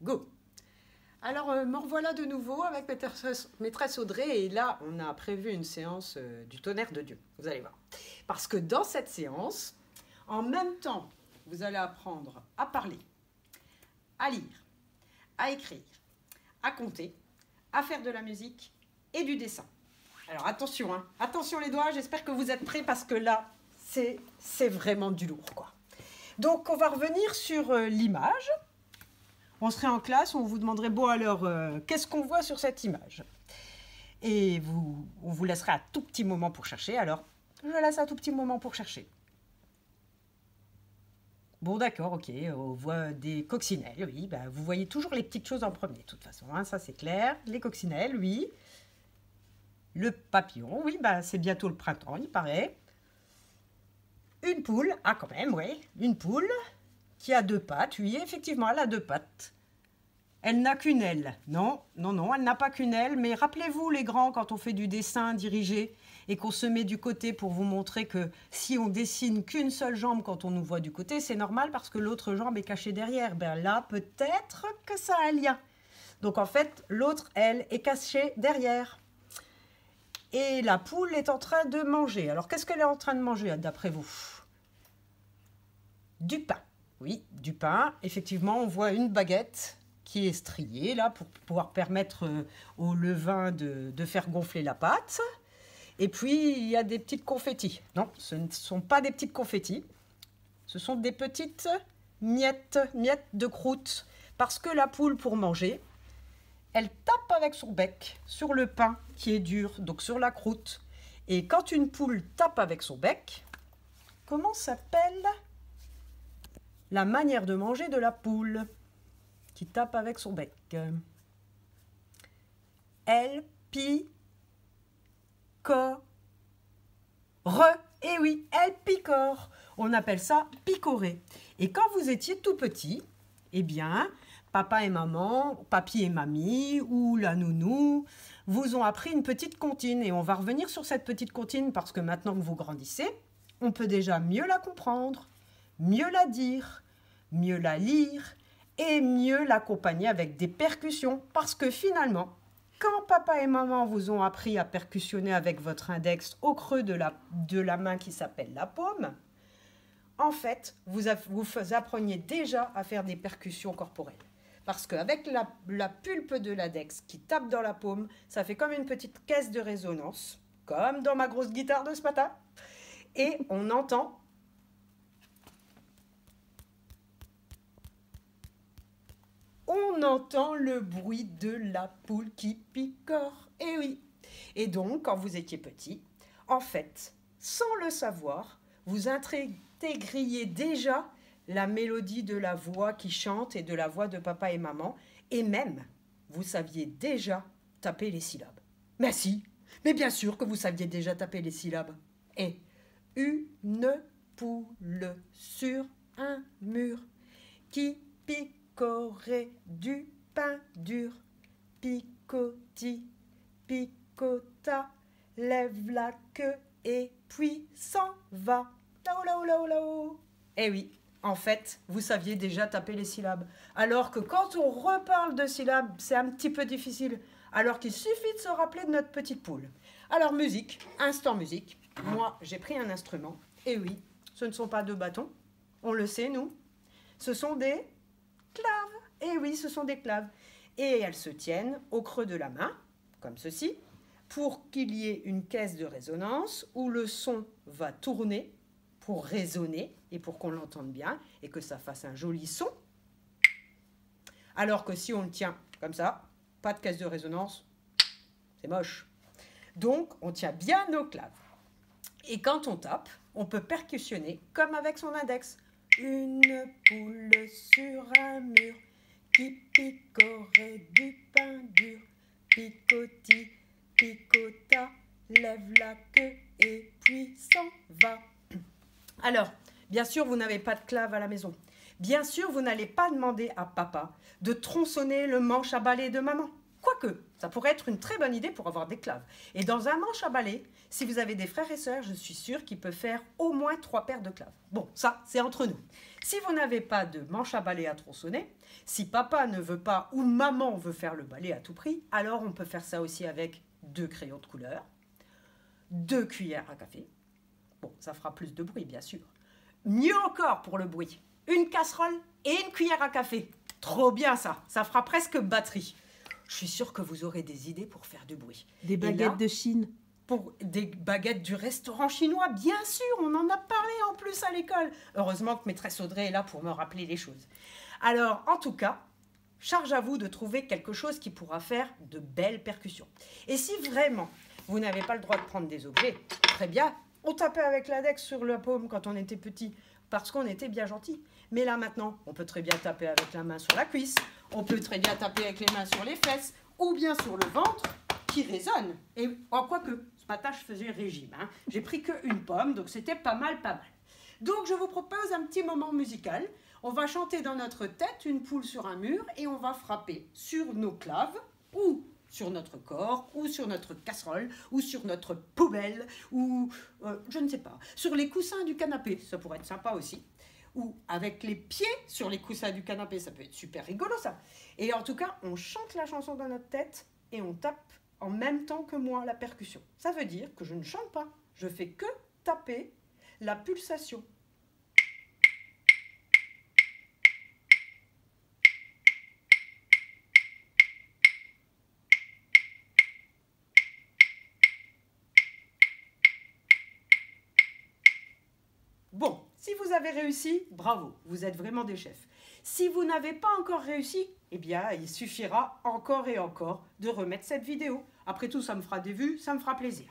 Go! Alors, me revoilà de nouveau avec maîtresse Audrey et là, on a prévu une séance du tonnerre de Dieu. Vous allez voir. Parce que dans cette séance, en même temps, vous allez apprendre à parler, à lire, à écrire, à compter, à faire de la musique et du dessin. Alors attention, hein. Attention les doigts, j'espère que vous êtes prêts parce que là, c'est vraiment du lourd, quoi. Donc, on va revenir sur l'image. On serait en classe, on vous demanderait, bon alors, qu'est-ce qu'on voit sur cette image? Et on vous laisserait un tout petit moment pour chercher, alors je laisse un tout petit moment pour chercher. Bon d'accord, ok, on voit des coccinelles, oui, bah, vous voyez toujours les petites choses en premier, de toute façon, hein, ça c'est clair. Les coccinelles, oui. Le papillon, oui, bah, c'est bientôt le printemps, il paraît. Une poule, ah quand même, oui, une poule qui a deux pattes, oui, effectivement, elle a deux pattes. Elle n'a qu'une aile. Non, non, non, elle n'a pas qu'une aile, mais rappelez-vous les grands, quand on fait du dessin dirigé et qu'on se met du côté pour vous montrer que si on dessine qu'une seule jambe quand on nous voit du côté, c'est normal parce que l'autre jambe est cachée derrière. Ben là, peut-être que ça a un lien. Donc en fait, l'autre, elle, est cachée derrière. Et la poule est en train de manger. Alors qu'est-ce qu'elle est en train de manger, d'après vous? Du pain. Oui, du pain. Effectivement, on voit une baguette qui est striée là pour pouvoir permettre au levain de faire gonfler la pâte. Et puis, il y a des petites confettis. Non, ce ne sont pas des petites confettis. Ce sont des petites miettes de croûte. Parce que la poule, pour manger, elle tape avec son bec sur le pain qui est dur, donc sur la croûte. Et quand une poule tape avec son bec, comment s'appelle la manière de manger de la poule qui tape avec son bec? Elle picore. Eh oui, elle picore. On appelle ça picorer. Et quand vous étiez tout petit, eh bien, papa et maman, papy et mamie ou la nounou vous ont appris une petite comptine. Et on va revenir sur cette petite comptine parce que maintenant que vous grandissez, on peut déjà mieux la comprendre, mieux la dire, mieux la lire et mieux l'accompagner avec des percussions. Parce que finalement, quand papa et maman vous ont appris à percussionner avec votre index au creux de la main qui s'appelle la paume, en fait, vous appreniez déjà à faire des percussions corporelles. Parce qu'avec la pulpe de l'index qui tape dans la paume, ça fait comme une petite caisse de résonance, comme dans ma grosse guitare de ce matin. Et on entend le bruit de la poule qui picore. Eh oui. Et donc, quand vous étiez petit, en fait, sans le savoir, vous intégriez déjà la mélodie de la voix qui chante et de la voix de papa et maman. Et même, vous saviez déjà taper les syllabes. Mais si, mais bien sûr que vous saviez déjà taper les syllabes. Et une poule sur un mur qui picorait du pain dur. Picoti, picota, lève la queue et puis s'en va. Là-haut, là-haut, là-haut, là-haut. Eh oui, en fait, vous saviez déjà taper les syllabes. Alors que quand on reparle de syllabes, c'est un petit peu difficile. Alors qu'il suffit de se rappeler de notre petite poule. Alors musique, instant musique. Moi, j'ai pris un instrument. Et oui, ce ne sont pas deux bâtons. On le sait, nous. Ce sont des claves. Et oui, ce sont des claves. Et elles se tiennent au creux de la main, comme ceci, pour qu'il y ait une caisse de résonance où le son va tourner pour résonner et pour qu'on l'entende bien et que ça fasse un joli son. Alors que si on le tient comme ça, pas de caisse de résonance, c'est moche. Donc, on tient bien nos claves. Et quand on tape, on peut percussionner comme avec son index. Une poule sur un mur qui picorait du pain dur. Picoti, picota, lève la queue et puis s'en va. Alors, bien sûr, vous n'avez pas de clave à la maison. Bien sûr, vous n'allez pas demander à papa de tronçonner le manche à balai de maman. Quoique, ça pourrait être une très bonne idée pour avoir des claves. Et dans un manche à balai, si vous avez des frères et sœurs, je suis sûre qu'il peut faire au moins 3 paires de claves. Bon, ça, c'est entre nous. Si vous n'avez pas de manche à balai à tronçonner, si papa ne veut pas ou maman veut faire le balai à tout prix, alors on peut faire ça aussi avec 2 crayons de couleur, 2 cuillères à café. Bon, ça fera plus de bruit, bien sûr. Mieux encore pour le bruit, une casserole et une cuillère à café. Trop bien ça, ça fera presque batterie. Je suis sûre que vous aurez des idées pour faire du bruit. Des baguettes de Chine. Pour des baguettes du restaurant chinois, bien sûr, on en a parlé en plus à l'école. Heureusement que maîtresse Audrey est là pour me rappeler les choses. Alors, en tout cas, charge à vous de trouver quelque chose qui pourra faire de belles percussions. Et si vraiment vous n'avez pas le droit de prendre des objets, très bien, on tapait avec l'index sur la paume quand on était petit, parce qu'on était bien gentil. Mais là maintenant, on peut très bien taper avec la main sur la cuisse, on peut très bien taper avec les mains sur les fesses, ou bien sur le ventre, qui résonne. Et quoi que, ce matin je faisais régime, hein. J'ai pris qu'une pomme, donc c'était pas mal. Donc je vous propose un petit moment musical. On va chanter dans notre tête une poule sur un mur et on va frapper sur nos claves ou sur notre corps ou sur notre casserole ou sur notre poubelle ou je ne sais pas, sur les coussins du canapé, ça pourrait être sympa aussi. Ou avec les pieds sur les coussins du canapé, ça peut être super rigolo ça. Et en tout cas, on chante la chanson dans notre tête et on tape en même temps que moi la percussion. Ça veut dire que je ne chante pas, je fais que taper la pulsation. Bon, si vous avez réussi, bravo, vous êtes vraiment des chefs. Si vous n'avez pas encore réussi, eh bien, il suffira encore et encore de remettre cette vidéo. Après tout, ça me fera des vues, ça me fera plaisir.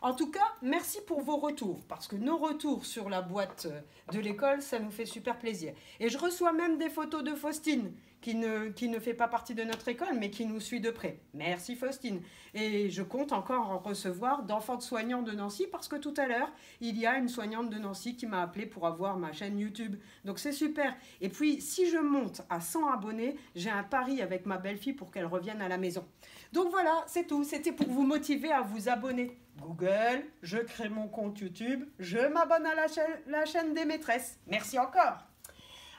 En tout cas, merci pour vos retours, parce que nos retours sur la boîte de l'école, ça nous fait super plaisir. Et je reçois même des photos de Faustine, qui ne fait pas partie de notre école, mais qui nous suit de près. Merci Faustine. Et je compte encore en recevoir d'enfants de soignants de Nancy, parce que tout à l'heure, il y a une soignante de Nancy qui m'a appelé pour avoir ma chaîne YouTube. Donc c'est super. Et puis, si je monte à 100 abonnés, j'ai un pari avec ma belle-fille pour qu'elle revienne à la maison. Donc voilà, c'est tout. C'était pour vous motiver à vous abonner. Google, je crée mon compte YouTube, je m'abonne à la chaîne des maîtresses. Merci encore.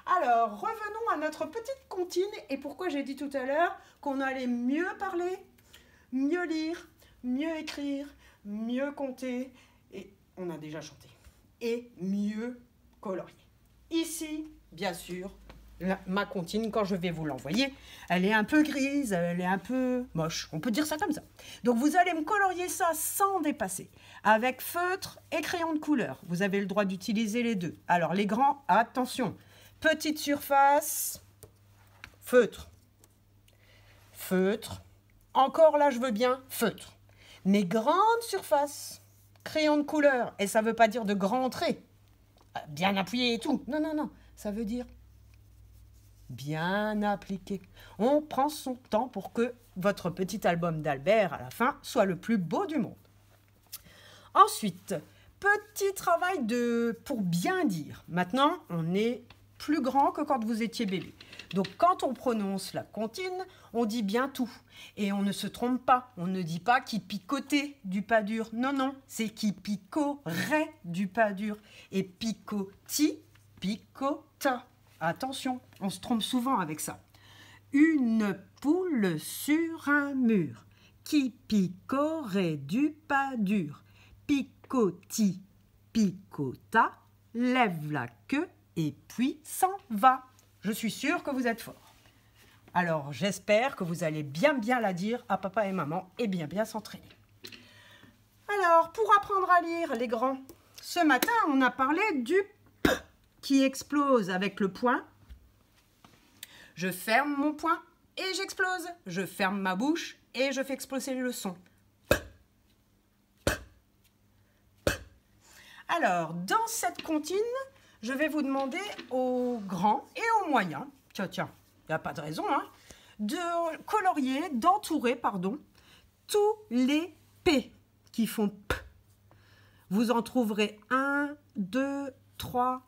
Alors, revenons à notre petite comptine et pourquoi j'ai dit tout à l'heure qu'on allait mieux parler, mieux lire, mieux écrire, mieux compter, et on a déjà chanté, et mieux colorier. Ici, bien sûr, ma comptine, quand je vais vous l'envoyer, elle est un peu grise, elle est un peu moche, on peut dire ça comme ça. Donc vous allez me colorier ça sans dépasser, avec feutre et crayon de couleur. Vous avez le droit d'utiliser les deux. Alors les grands, attention, petite surface, feutre, feutre, encore là je veux bien feutre. Mais grande surface, crayon de couleur, et ça ne veut pas dire de grands traits, bien appuyé et tout, non, non, non, ça veut dire bien appliqué. On prend son temps pour que votre petit album d'Albert, à la fin, soit le plus beau du monde. Ensuite, petit travail pour bien dire. Maintenant, on est plus grand que quand vous étiez bébé. Donc, quand on prononce la comptine, on dit bien tout. Et on ne se trompe pas. On ne dit pas qui picotait du pas dur. Non, non, c'est qui picorait du pas dur. Et picoti, picota. Attention, on se trompe souvent avec ça. Une poule sur un mur qui picorait du pas dur. Picoti, picota, lève la queue et puis s'en va. Je suis sûre que vous êtes forts. Alors, j'espère que vous allez bien la dire à papa et maman et bien s'entraîner. Alors, pour apprendre à lire, les grands, ce matin, on a parlé du P qui explose avec le poing. Je ferme mon poing et j'explose. Je ferme ma bouche et je fais exploser le son. Alors, dans cette comptine, je vais vous demander aux grands et aux moyens, tiens, il n'y a pas de raison, hein, de colorier, d'entourer, pardon, tous les P qui font P. Vous en trouverez 1, 2, 3,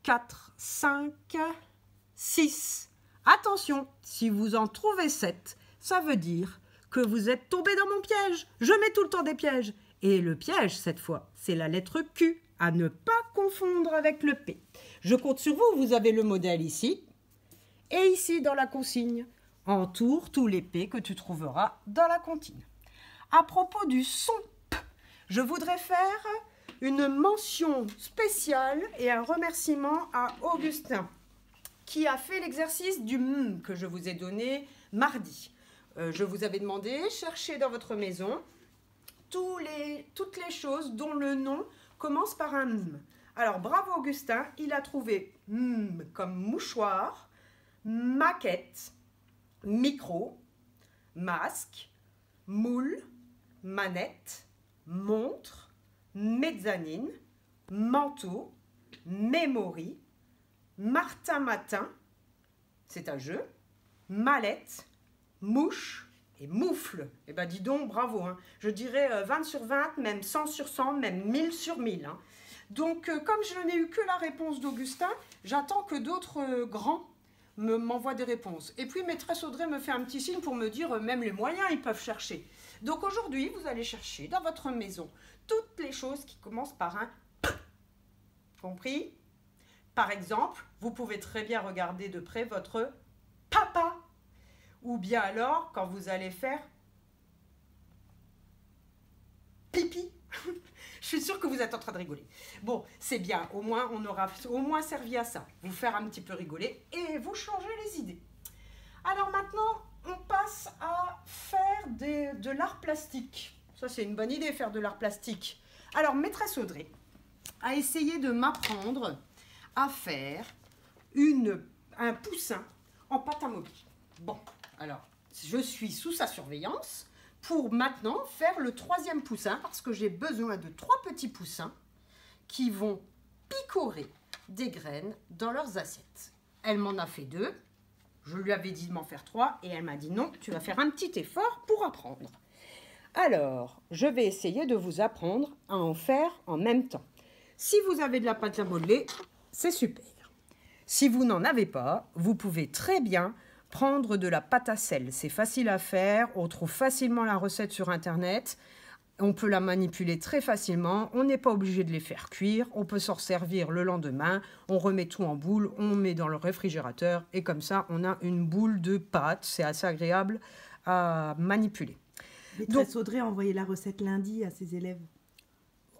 4, 5, 6. Attention, si vous en trouvez 7, ça veut dire que vous êtes tombé dans mon piège. Je mets tout le temps des pièges. Et le piège, cette fois, c'est la lettre Q, à ne pas confondre avec le P. Je compte sur vous, vous avez le modèle ici, et ici dans la consigne. Entoure tous les P que tu trouveras dans la comptine. À propos du son P, je voudrais faire une mention spéciale et un remerciement à Augustin, qui a fait l'exercice du M que je vous ai donné mardi. Je vous avais demandé, cherchez dans votre maison toutes les choses dont le nom commence par un M. Alors, bravo Augustin, il a trouvé M comme mouchoir, maquette, micro, masque, moule, manette, montre, mezzanine, manteau, memory, Martin Matin, c'est un jeu, mallette, mouche et moufle. Eh bien, dis donc, bravo. Hein. Je dirais 20 sur 20, même 100 sur 100, même 1000 sur 1000. Hein. Donc, comme je n'ai eu que la réponse d'Augustin, j'attends que d'autres grands m'envoient des réponses. Et puis, maîtresse Audrey me fait un petit signe pour me dire, même les moyens, ils peuvent chercher. Donc, aujourd'hui, vous allez chercher dans votre maison toutes les choses qui commencent par un P. Compris ? Par exemple, vous pouvez très bien regarder de près votre papa. Ou bien alors, quand vous allez faire pipi. Je suis sûre que vous êtes en train de rigoler. Bon, c'est bien. Au moins, on aura au moins servi à ça. Vous faire un petit peu rigoler et vous changer les idées. Alors maintenant, on passe à faire de l'art plastique. Ça, c'est une bonne idée, faire de l'art plastique. Alors, maîtresse Audrey a essayé de m'apprendre à faire un poussin en pâte à modeler. Bon, alors, je suis sous sa surveillance pour maintenant faire le troisième poussin parce que j'ai besoin de 3 petits poussins qui vont picorer des graines dans leurs assiettes. Elle m'en a fait 2. Je lui avais dit de m'en faire 3 et elle m'a dit non, tu vas faire un petit effort pour apprendre. Alors, je vais essayer de vous apprendre à en faire en même temps. Si vous avez de la pâte à modeler, c'est super. Si vous n'en avez pas, vous pouvez très bien prendre de la pâte à sel. C'est facile à faire, on trouve facilement la recette sur Internet. On peut la manipuler très facilement, on n'est pas obligé de les faire cuire, on peut s'en servir le lendemain, on remet tout en boule, on met dans le réfrigérateur et comme ça on a une boule de pâte, c'est assez agréable à manipuler. Maîtresse Audrey a envoyé la recette lundi à ses élèves.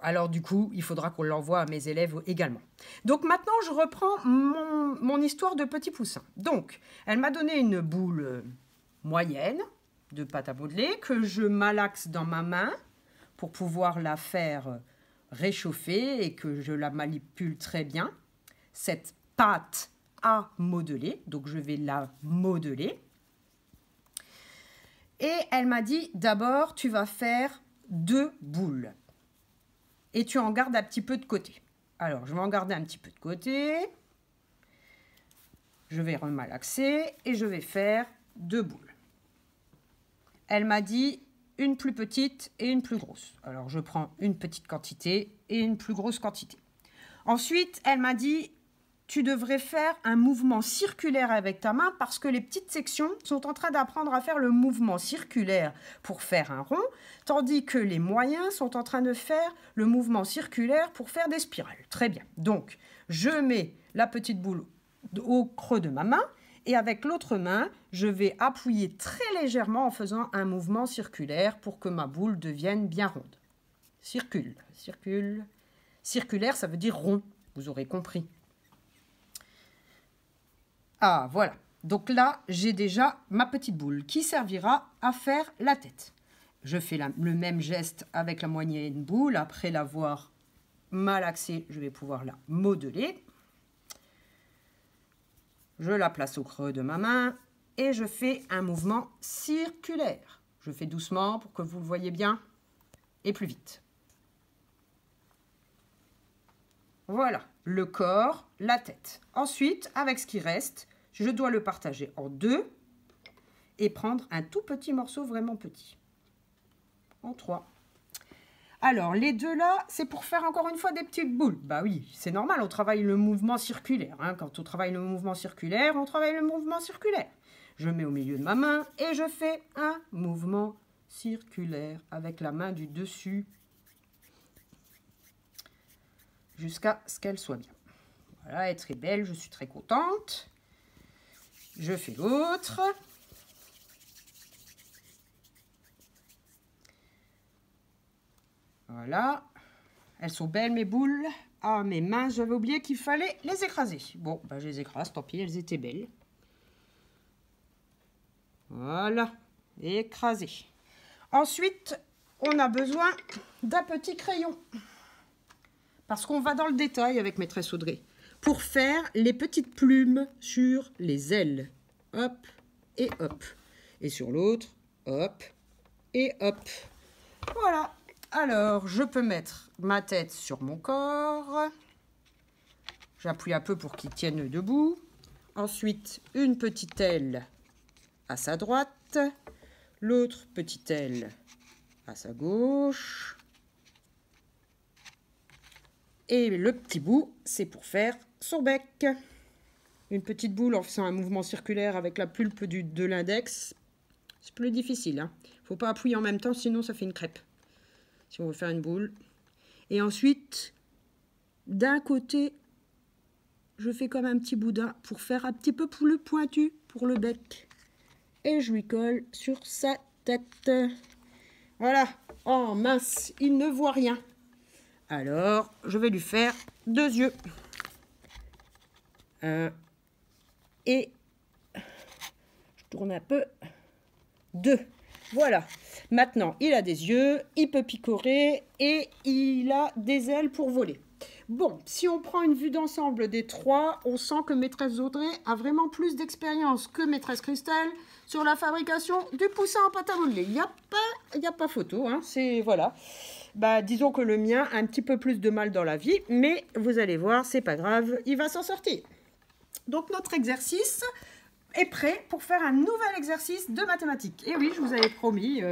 Alors du coup, il faudra qu'on l'envoie à mes élèves également. Donc maintenant, je reprends mon histoire de petit poussin. Donc, elle m'a donné une boule moyenne de pâte à modeler que je malaxe dans ma main pour pouvoir la faire réchauffer et que je la manipule très bien. Cette pâte à modeler, donc je vais la modeler. Et elle m'a dit, d'abord, tu vas faire 2 boules. Et tu en gardes un petit peu de côté. Alors, je vais en garder un petit peu de côté. Je vais remalaxer et je vais faire 2 boules. Elle m'a dit une plus petite et une plus grosse. Alors, je prends une petite quantité et une plus grosse quantité. Ensuite, elle m'a dit, tu devrais faire un mouvement circulaire avec ta main parce que les petites sections sont en train d'apprendre à faire le mouvement circulaire pour faire un rond, tandis que les moyens sont en train de faire le mouvement circulaire pour faire des spirales. Très bien. Donc, je mets la petite boule au creux de ma main et avec l'autre main, je vais appuyer très légèrement en faisant un mouvement circulaire pour que ma boule devienne bien ronde. Circule, circule. Circulaire, ça veut dire rond, vous aurez compris. Ah, voilà. Donc là, j'ai déjà ma petite boule qui servira à faire la tête. Je fais le même geste avec la moyenne boule. Après l'avoir malaxée, je vais pouvoir la modeler. Je la place au creux de ma main et je fais un mouvement circulaire. Je fais doucement pour que vous le voyez bien et plus vite. Voilà, le corps, la tête. Ensuite, avec ce qui reste, je dois le partager en 2 et prendre un tout petit morceau vraiment petit. En 3. Alors, les 2 là, c'est pour faire encore une fois des petites boules. Bah oui, c'est normal, on travaille le mouvement circulaire. Hein. Quand on travaille le mouvement circulaire, on travaille le mouvement circulaire. Je mets au milieu de ma main et je fais un mouvement circulaire avec la main du dessus jusqu'à ce qu'elle soit bien. Voilà, elle est très belle, je suis très contente. Je fais l'autre. Voilà. Elles sont belles mes boules. Ah, mes mains, j'avais oublié qu'il fallait les écraser. Bon, bah, je les écrase, tant pis, elles étaient belles. Voilà, écrasé. Ensuite, on a besoin d'un petit crayon. Parce qu'on va dans le détail avec Maîtresse Audrey. Pour faire les petites plumes sur les ailes. Hop et hop. Et sur l'autre, hop et hop. Voilà. Alors, je peux mettre ma tête sur mon corps. J'appuie un peu pour qu'il tienne debout. Ensuite, une petite aile à sa droite. L'autre petite aile à sa gauche. Et le petit bout, c'est pour faire son bec. Une petite boule en faisant un mouvement circulaire avec la pulpe de l'index. C'est plus difficile. Il ne faut pas appuyer en même temps, sinon ça fait une crêpe. Si on veut faire une boule. Et ensuite, d'un côté, je fais comme un petit boudin pour faire un petit peu plus pointu pour le bec. Et je lui colle sur sa tête. Voilà. Oh mince, il ne voit rien. Alors, je vais lui faire 2 yeux. Et je tourne un peu. 2. Voilà. Maintenant, il a des yeux, il peut picorer et il a des ailes pour voler. Bon, si on prend une vue d'ensemble des 3, on sent que Maîtresse Audrey a vraiment plus d'expérience que Maîtresse Christelle sur la fabrication du poussin en pâte à modeler. Il n'y a pas photo, hein, c'est voilà. Bah, disons que le mien a un petit peu plus de mal dans la vie, mais vous allez voir, c'est pas grave, il va s'en sortir. Donc notre exercice est prêt pour faire un nouvel exercice de mathématiques. Et oui, je vous avais promis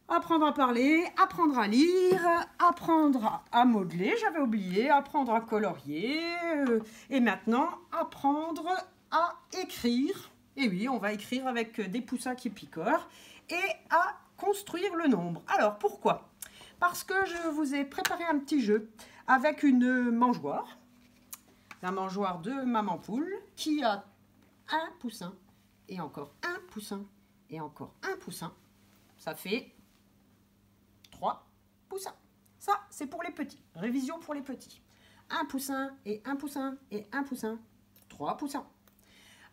apprendre à parler, apprendre à lire, apprendre à modeler, j'avais oublié, apprendre à colorier, et maintenant apprendre à écrire. Et oui, on va écrire avec des poussins qui picorent et à construire le nombre. Alors, pourquoi ? Parce que je vous ai préparé un petit jeu avec une mangeoire, un mangeoire de maman poule qui a un poussin et encore un poussin et encore un poussin. Ça fait 3 poussins. Ça, c'est pour les petits. Révision pour les petits. Un poussin et un poussin et un poussin. 3 poussins.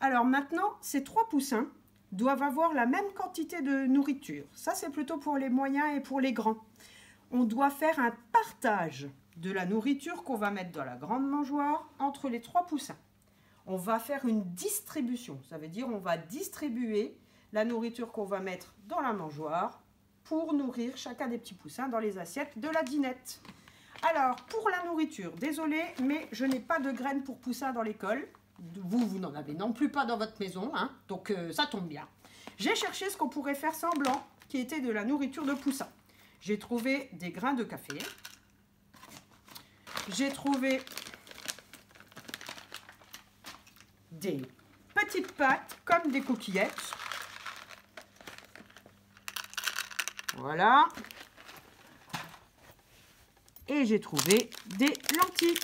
Alors maintenant, ces 3 poussins doivent avoir la même quantité de nourriture. Ça, c'est plutôt pour les moyens et pour les grands. On doit faire un partage de la nourriture qu'on va mettre dans la grande mangeoire entre les 3 poussins. On va faire une distribution. Ça veut dire on va distribuer la nourriture qu'on va mettre dans la mangeoire pour nourrir chacun des petits poussins dans les assiettes de la dînette. Alors, pour la nourriture, désolé, mais je n'ai pas de graines pour poussins dans l'école. Vous n'en avez non plus pas dans votre maison, hein, donc ça tombe bien. J'ai cherché ce qu'on pourrait faire semblant, qui était de la nourriture de poussins. J'ai trouvé des grains de café. J'ai trouvé des petites pâtes comme des coquillettes. Voilà. Et j'ai trouvé des lentilles.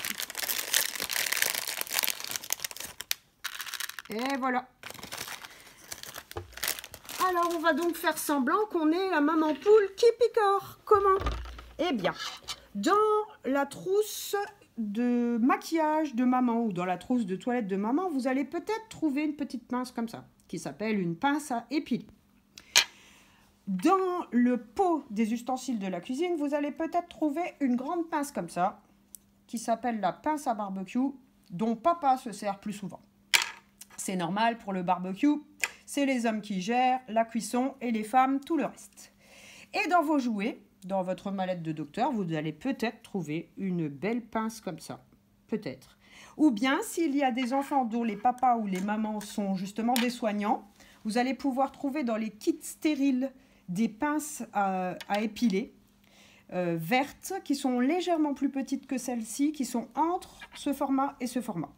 Et voilà. Alors, on va donc faire semblant qu'on est la maman poule qui picore. Comment? Eh bien, dans la trousse de maquillage de maman ou dans la trousse de toilette de maman, vous allez peut-être trouver une petite pince comme ça, qui s'appelle une pince à épiler. Dans le pot des ustensiles de la cuisine, vous allez peut-être trouver une grande pince comme ça, qui s'appelle la pince à barbecue, dont papa se sert plus souvent. C'est normal pour le barbecue, c'est les hommes qui gèrent la cuisson et les femmes tout le reste. Et dans vos jouets, dans votre mallette de docteur, vous allez peut-être trouver une belle pince comme ça, peut-être. Ou bien, s'il y a des enfants dont les papas ou les mamans sont justement des soignants, vous allez pouvoir trouver dans les kits stériles des pinces à épiler, vertes, qui sont légèrement plus petites que celles-ci, qui sont entre ce format et ce format.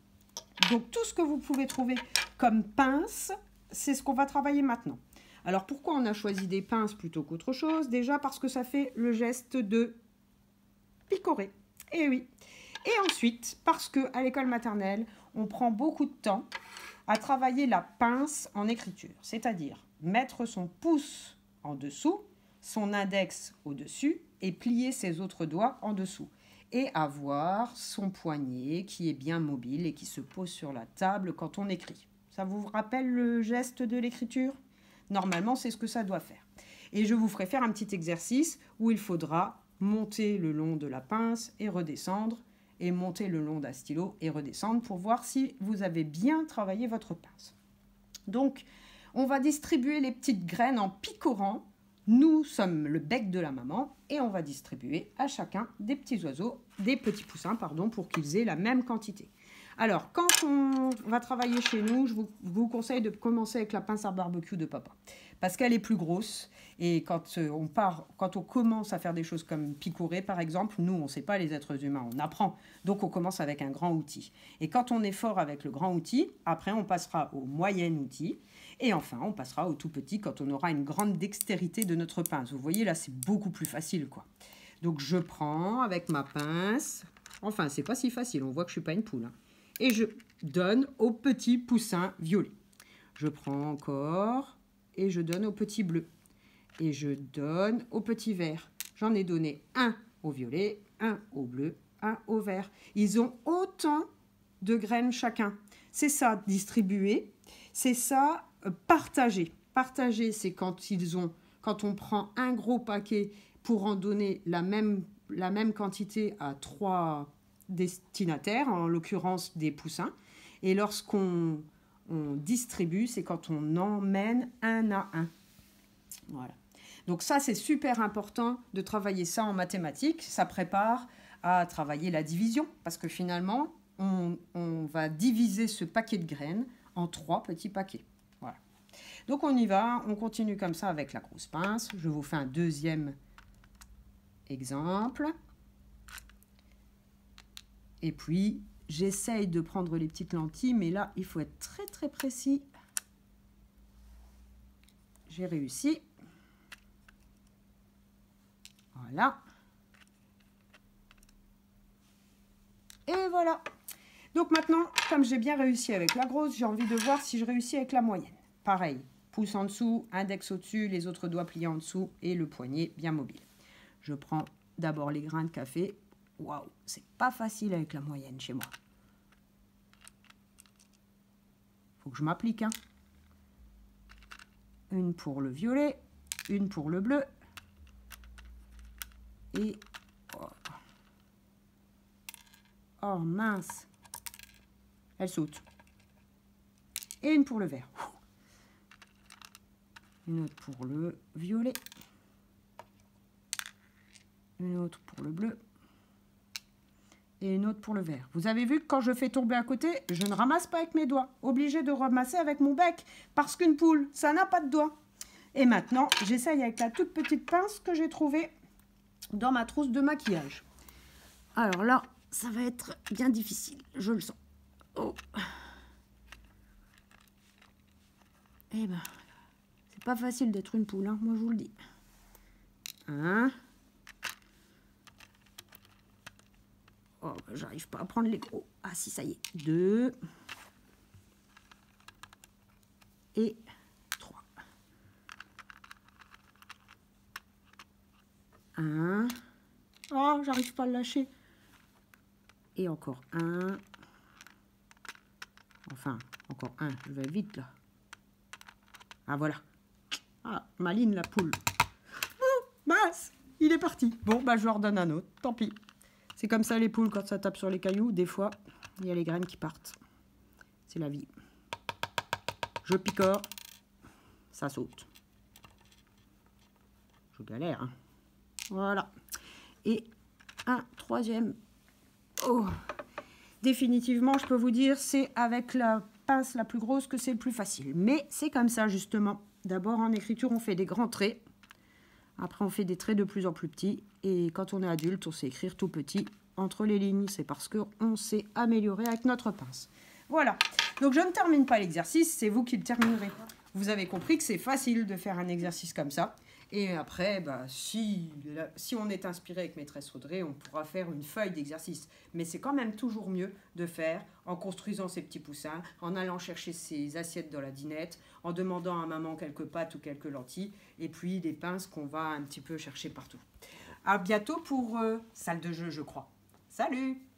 Donc tout ce que vous pouvez trouver comme pince, c'est ce qu'on va travailler maintenant. Alors, pourquoi on a choisi des pinces plutôt qu'autre chose? Déjà parce que ça fait le geste de picorer. Et oui. Et ensuite, parce qu'à l'école maternelle, on prend beaucoup de temps à travailler la pince en écriture. C'est-à-dire mettre son pouce en dessous, son index au-dessus et plier ses autres doigts en dessous. Et avoir son poignet qui est bien mobile et qui se pose sur la table quand on écrit. Ça vous rappelle le geste de l'écriture? Normalement, c'est ce que ça doit faire. Et je vous ferai faire un petit exercice où il faudra monter le long de la pince et redescendre, et monter le long d'un stylo et redescendre pour voir si vous avez bien travaillé votre pince. Donc, on va distribuer les petites graines en picorant. Nous sommes le bec de la maman et on va distribuer à chacun des petits oiseaux, des petits poussins, pardon, pour qu'ils aient la même quantité. Alors, quand on va travailler chez nous, je vous conseille de commencer avec la pince à barbecue de papa. Parce qu'elle est plus grosse. Et quand on commence à faire des choses comme picorer, par exemple, nous, on ne sait pas les êtres humains, on apprend. Donc, on commence avec un grand outil. Et quand on est fort avec le grand outil, après, on passera au moyen outil. Et enfin, on passera au tout petit quand on aura une grande dextérité de notre pince. Vous voyez, là, c'est beaucoup plus facile, quoi. Donc, je prends avec ma pince. Enfin, c'est pas si facile, on voit que je ne suis pas une poule, hein. Et je donne au petit poussin violet. Je prends encore et je donne au petit bleu. Et je donne au petit vert. J'en ai donné un au violet, un au bleu, un au vert. Ils ont autant de graines chacun. C'est ça, distribuer. C'est ça, partager. Partager, c'est quand on prend un gros paquet pour en donner la même quantité à 3 destinataires, en l'occurrence des poussins. Et lorsqu'on distribue, c'est quand on emmène un à un. Voilà. Donc ça, c'est super important de travailler ça en mathématiques. Ça prépare à travailler la division, parce que finalement, on va diviser ce paquet de graines en 3 petits paquets. Voilà. Donc on y va, on continue comme ça avec la grosse pince. Je vous fais un deuxième exemple. Et puis, j'essaye de prendre les petites lentilles, mais là, il faut être très très précis. J'ai réussi. Voilà. Et voilà. Donc maintenant, comme j'ai bien réussi avec la grosse, j'ai envie de voir si je réussis avec la moyenne. Pareil, pouce en dessous, index au-dessus, les autres doigts pliés en dessous et le poignet bien mobile. Je prends d'abord les grains de café. Waouh, c'est pas facile avec la moyenne chez moi. Faut que je m'applique, hein. Une pour le violet, une pour le bleu. Et... oh mince. Elle saute. Et une pour le vert. Une autre pour le violet. Une autre pour le bleu. Et une autre pour le vert. Vous avez vu que quand je fais tomber à côté, je ne ramasse pas avec mes doigts. Obligée de ramasser avec mon bec. Parce qu'une poule, ça n'a pas de doigts. Et maintenant, j'essaye avec la toute petite pince que j'ai trouvée dans ma trousse de maquillage. Alors là, ça va être bien difficile. Je le sens. Oh. Eh ben, c'est pas facile d'être une poule, hein, moi je vous le dis. Un. Oh, bah, j'arrive pas à prendre les gros. Ah si, ça y est. 2. Et 3. 1. Oh, j'arrive pas à le lâcher. Et encore 1. Enfin, encore 1. Je vais vite là. Ah voilà. Ah, maline la poule. Oh, mince, il est parti. Bon, bah je leur donne un autre. Tant pis. C'est comme ça les poules quand ça tape sur les cailloux. Des fois, il y a les graines qui partent. C'est la vie. Je picore. Ça saute. Je galère, hein. Voilà. Et un troisième. Oh. Définitivement, je peux vous dire, c'est avec la pince la plus grosse que c'est le plus facile. Mais c'est comme ça, justement. D'abord, en écriture, on fait des grands traits. Après, on fait des traits de plus en plus petits. Et quand on est adulte, on sait écrire tout petit entre les lignes. C'est parce qu'on s'est amélioré avec notre pince. Voilà. Donc, je ne termine pas l'exercice. C'est vous qui le terminerez. vous avez compris que c'est facile de faire un exercice comme ça. Et après, si on est inspiré avec maîtresse Audrey, on pourra faire une feuille d'exercice. Mais c'est quand même toujours mieux de faire en construisant ses petits poussins, en allant chercher ses assiettes dans la dinette, en demandant à maman quelques pâtes ou quelques lentilles, et puis des pinces qu'on va un petit peu chercher partout. À bientôt pour salle de jeu, je crois. Salut!